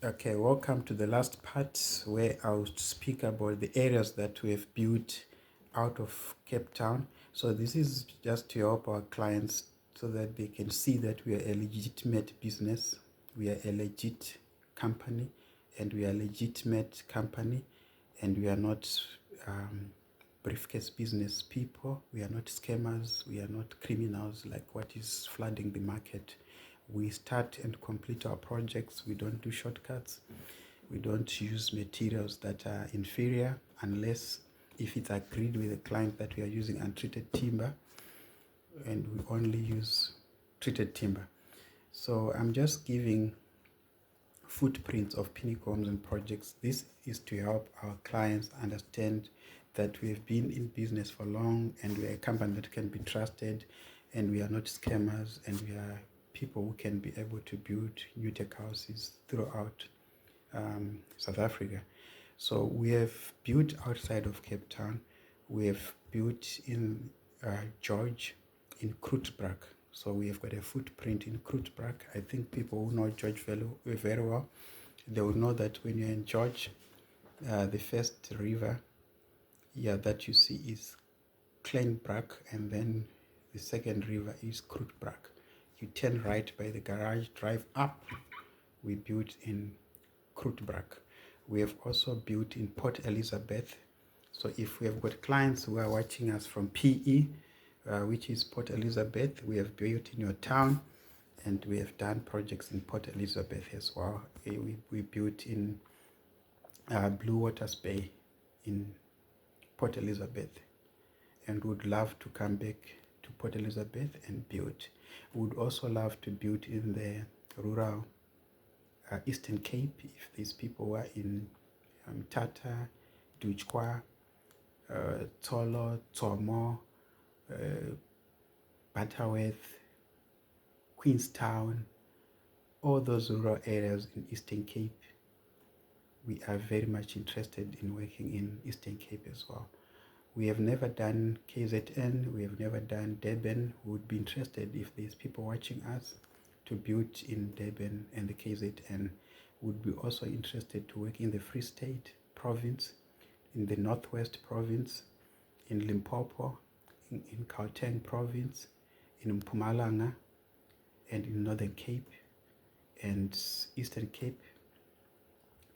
Okay, welcome to the last part where I'll speak about the areas that we have built out of Cape Town. So this is just to help our clients so that they can see that we are a legitimate business, we are a legit company, and we are a legitimate company, and we are not briefcase business people. We are not scammers. We are not criminals like what is flooding the market. We start and complete our projects. We don't do shortcuts. We don't use materials that are inferior unless if it's agreed with the client that we are using untreated timber, and we only use treated timber. So I'm just giving footprints of Pinnacle Homes and Projects. This is to help our clients understand that we have been in business for long and we are a company that can be trusted, and we are not scammers, and we are people who can be able to build new tech houses throughout South Africa. So we have built outside of Cape Town. We have built in George, in Kroetbrak. So we have got a footprint in Kroetbrak. I think people who know George very well, they will know that when you're in George, the first river that you see is Kleinbrak, and then the second river is Kroetbrak. You turn right by the garage, drive up. We built in Kroetbrak. We have also built in Port Elizabeth. So if we have got clients who are watching us from PE, which is Port Elizabeth, we have built in your town, and we have done projects in Port Elizabeth as well. We built in Blue Waters Bay in Port Elizabeth, and would love to come back to Port Elizabeth and build. Would also love to build in the rural Eastern Cape, if these people were in Tata, Dutchkwa, Tolo, Tomo, Butterworth, Queenstown, all those rural areas in Eastern Cape. We are very much interested in working in Eastern Cape as well. We have never done KZN, we have never done Durban. We would be interested, if there's people watching us, to build in Durban and the KZN. Would be also interested to work in the Free State province, in the Northwest province, in Limpopo, in Gauteng province, in Mpumalanga, and in Northern Cape, and Eastern Cape,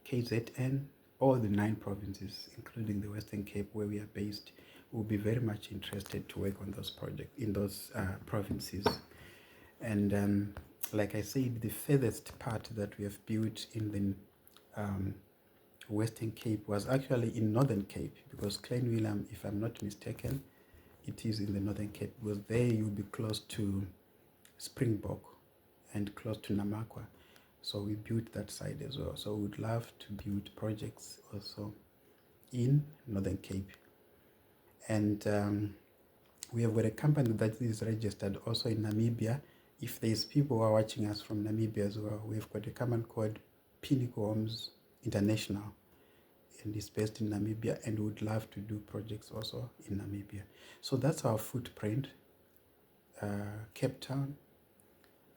KZN, all the 9 provinces, including the Western Cape where we are based. Will be very much interested to work on those projects in those provinces. And like I said, the furthest part that we have built in the Western Cape was actually in Northern Cape, because Klein Willem, if I'm not mistaken, it is in the Northern Cape, because there you'll be close to Springbok and close to Namakwa. So we built that side as well. So we'd love to build projects also in Northern Cape. And we have got a company that is registered also in Namibia. If there's people who are watching us from Namibia as well, we've got a company called Pinnacle Homes International, and it's based in Namibia, and would love to do projects also in Namibia. So that's our footprint. Cape Town,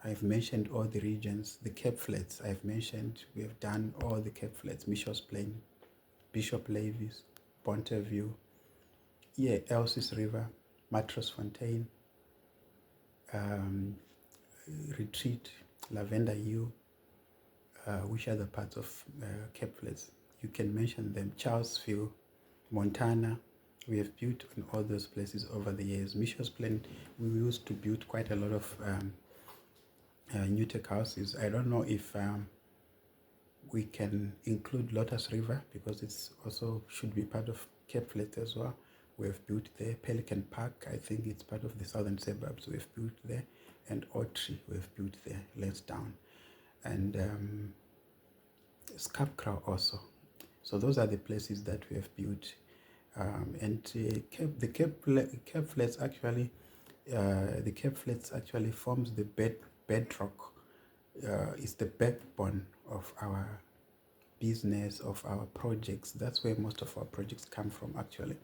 I've mentioned all the regions. The Cape Flats, I've mentioned, we have done all the Cape Flats: Missions Plain, Bishop Levis, Bonteview, Elsis River, Matros Fontaine, Retreat, Lavender Hill, which are the parts of Cape Flats. You can mention them: Charlesville, Montana. We have built in all those places over the years. Missions Plain, we used to build quite a lot of new tech houses. I don't know if we can include Lotus River, because it's also should be part of Cape Flats as well. We have built there. Pelican Park, I think it's part of the southern suburbs. We have built there. And Otri, we have built there. Lansdowne, and Scapcrow also. So those are the places that we have built. The Cape Flats actually, the Cape Flats actually forms the bedrock. It's the backbone of our business, of our projects. That's where most of our projects come from, actually.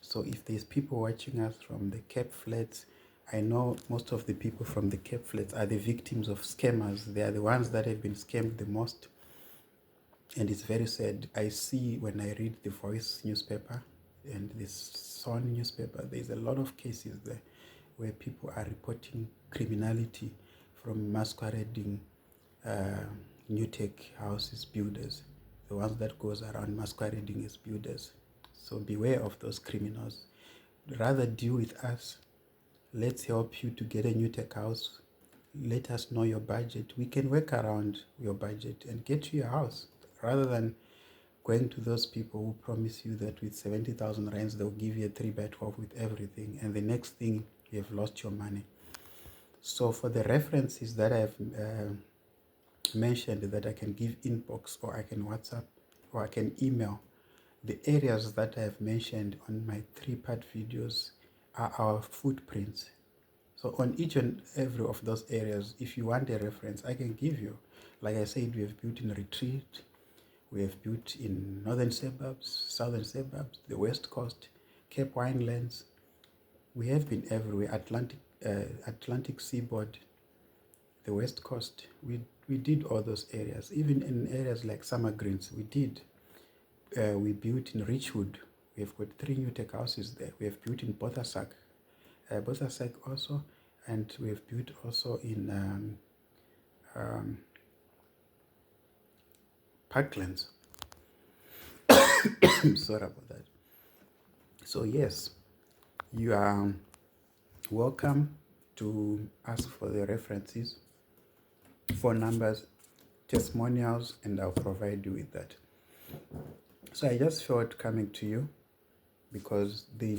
So if there's people watching us from the Cape Flats, I know most of the people from the Cape Flats are the victims of scammers. They are the ones that have been scammed the most. And it's very sad. I see when I read the Voice newspaper and the Sun newspaper, there's a lot of cases there where people are reporting criminality from masquerading new tech houses builders, the ones that goes around masquerading as builders. So beware of those criminals. Rather deal with us. Let's help you to get a new tech house. Let us know your budget. We can work around your budget and get you a house, rather than going to those people who promise you that with 70,000 rands they'll give you a 3x12 with everything, and the next thing you have lost your money. So for the references that I've mentioned, that I can give inbox, or I can WhatsApp, or I can email, the areas that I have mentioned on my 3-part videos are our footprints. So on each and every of those areas, if you want a reference, I can give you. Like I said, we have built in Retreat, we have built in northern suburbs, southern suburbs, the west coast, Cape Winelands. We have been everywhere. Atlantic seaboard, the west coast. We did all those areas. Even in areas like Summer Greens, we did. We built in Richwood. We have got 3 new tech houses there. We have built in Bothasak also, and we have built also in Parklands. Sorry about that. So yes, you are welcome to ask for the references, phone numbers, testimonials, and I'll provide you with that. So I just felt coming to you because the